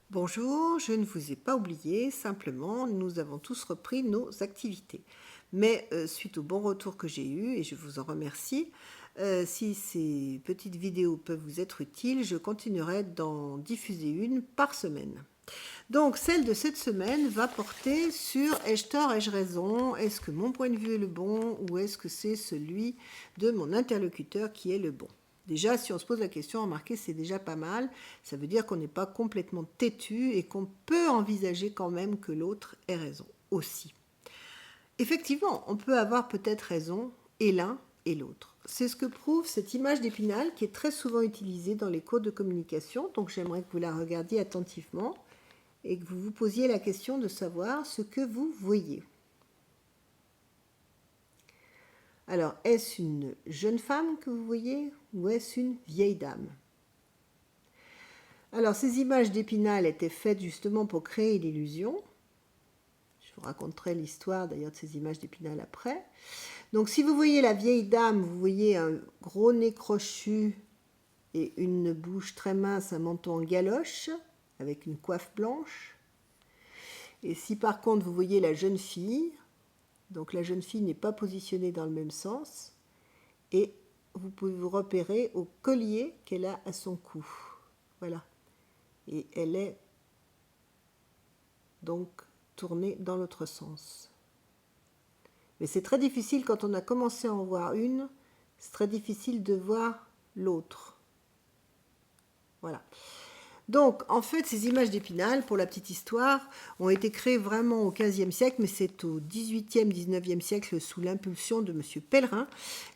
Bonjour, je ne vous ai pas oublié, simplement nous avons tous repris nos activités. Mais suite au bon retour que j'ai eu, et je vous en remercie, si ces petites vidéos peuvent vous être utiles, je continuerai d'en diffuser une par semaine. Donc celle de cette semaine va porter sur ai-je tort, ai-je raison, est-ce que mon point de vue est le bon ou est-ce que c'est celui de mon interlocuteur qui est le bon. Déjà, si on se pose la question, remarquez, c'est déjà pas mal. Ça veut dire qu'on n'est pas complètement têtu et qu'on peut envisager quand même que l'autre ait raison aussi. Effectivement, on peut avoir peut-être raison et l'un et l'autre. C'est ce que prouve cette image d'Épinal qui est très souvent utilisée dans les cours de communication. Donc j'aimerais que vous la regardiez attentivement et que vous vous posiez la question de savoir ce que vous voyez. Alors, est-ce une jeune femme que vous voyez ou est-ce une vieille dame? Alors, ces images d'Épinal étaient faites justement pour créer l'illusion. Je vous raconterai l'histoire d'ailleurs de ces images d'Épinal après. Donc, si vous voyez la vieille dame, vous voyez un gros nez crochu et une bouche très mince, un menton en galoche avec une coiffe blanche. Et si par contre vous voyez la jeune fille, donc la jeune fille n'est pas positionnée dans le même sens, et vous pouvez vous repérer au collier qu'elle a à son cou. Voilà. Et elle est donc tournée dans l'autre sens. Mais c'est très difficile quand on a commencé à en voir une, c'est très difficile de voir l'autre. Voilà. Donc, en fait, ces images d'Épinal, pour la petite histoire, ont été créées vraiment au XVe siècle, mais c'est au XVIIIe, XIXe siècle, sous l'impulsion de M. Pellerin,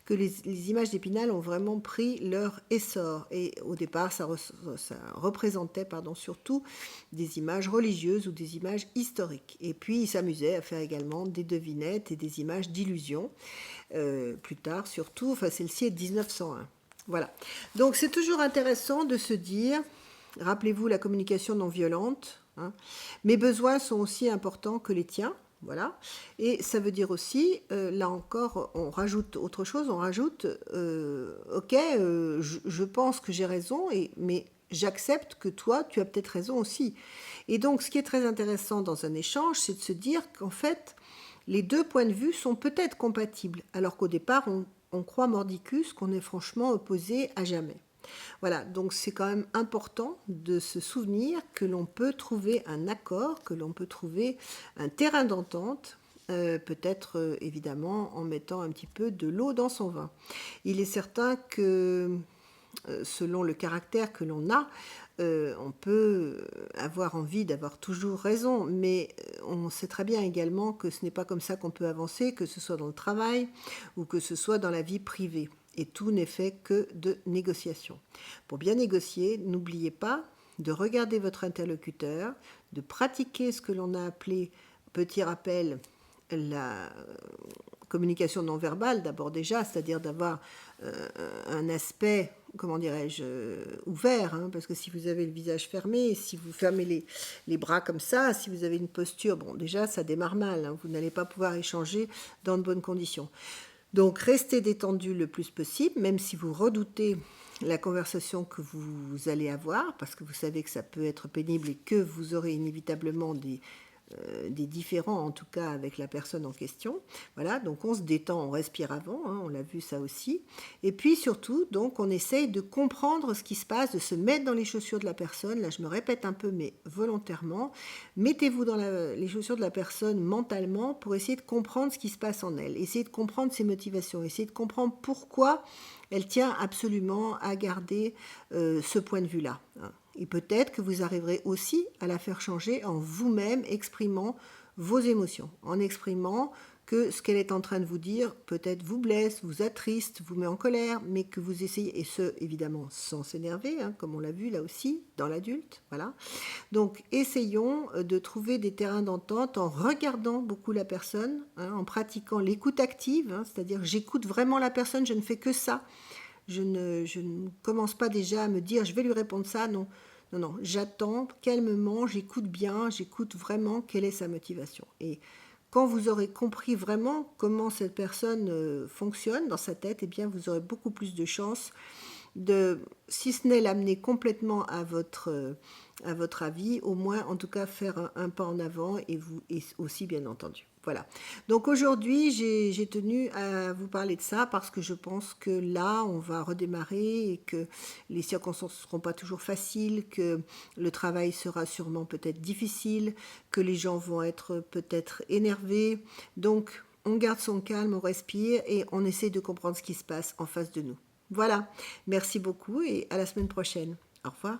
que les images d'Épinal ont vraiment pris leur essor. Et au départ, ça représentait surtout des images religieuses ou des images historiques. Et puis, il s'amusait à faire également des devinettes et des images d'illusions. Plus tard, surtout, enfin, celle-ci est de 1901. Voilà. Donc, c'est toujours intéressant de se dire... Rappelez-vous la communication non violente. Mes besoins sont aussi importants que les tiens. Voilà. Et ça veut dire aussi, là encore, on rajoute autre chose. On rajoute, ok, je pense que j'ai raison, mais j'accepte que toi, tu as peut-être raison aussi. Et donc, ce qui est très intéressant dans un échange, c'est de se dire qu'en fait, les deux points de vue sont peut-être compatibles, alors qu'au départ, on croit mordicus qu'on est franchement opposés à jamais. Voilà, donc c'est quand même important de se souvenir que l'on peut trouver un accord, que l'on peut trouver un terrain d'entente, peut-être évidemment en mettant un petit peu de l'eau dans son vin. Il est certain que selon le caractère que l'on a, on peut avoir envie d'avoir toujours raison, mais on sait très bien également que ce n'est pas comme ça qu'on peut avancer, que ce soit dans le travail ou que ce soit dans la vie privée. Et tout n'est fait que de négociation. Pour bien négocier, n'oubliez pas de regarder votre interlocuteur, de pratiquer ce que l'on a appelé, petit rappel, la communication non verbale, d'abord déjà, c'est-à-dire d'avoir un aspect, comment dirais-je, ouvert, parce que si vous avez le visage fermé, si vous fermez les bras comme ça, si vous avez une posture, bon déjà ça démarre mal, vous n'allez pas pouvoir échanger dans de bonnes conditions. Donc restez détendu le plus possible, même si vous redoutez la conversation que vous allez avoir, parce que vous savez que ça peut être pénible et que vous aurez inévitablement des différends, en tout cas avec la personne en question. Voilà, donc on se détend, on respire avant, on l'a vu ça aussi. Et puis surtout, donc on essaye de comprendre ce qui se passe, de se mettre dans les chaussures de la personne. Là, je me répète un peu, mais volontairement. Mettez-vous dans les chaussures de la personne mentalement pour essayer de comprendre ce qui se passe en elle. Essayez de comprendre ses motivations, essayez de comprendre pourquoi elle tient absolument à garder ce point de vue-là. Et peut-être que vous arriverez aussi à la faire changer en vous-même exprimant vos émotions, en exprimant que ce qu'elle est en train de vous dire peut-être vous blesse, vous attriste, vous met en colère, mais que vous essayez, et ce évidemment sans s'énerver, comme on l'a vu là aussi dans l'adulte, voilà. Donc essayons de trouver des terrains d'entente en regardant beaucoup la personne, en pratiquant l'écoute active, c'est-à-dire j'écoute vraiment la personne, je ne fais que ça. Je ne commence pas déjà à me dire je vais lui répondre ça, non. Non, non, j'attends calmement, j'écoute bien, j'écoute vraiment quelle est sa motivation. Et quand vous aurez compris vraiment comment cette personne fonctionne dans sa tête, eh bien vous aurez beaucoup plus de chances si ce n'est l'amener complètement à votre avis, au moins en tout cas faire un pas en avant et vous et aussi bien entendu. Voilà. Donc aujourd'hui, j'ai tenu à vous parler de ça parce que je pense que là, on va redémarrer et que les circonstances ne seront pas toujours faciles, que le travail sera sûrement peut-être difficile, que les gens vont être peut-être énervés. Donc, on garde son calme, on respire et on essaie de comprendre ce qui se passe en face de nous. Voilà. Merci beaucoup et à la semaine prochaine. Au revoir.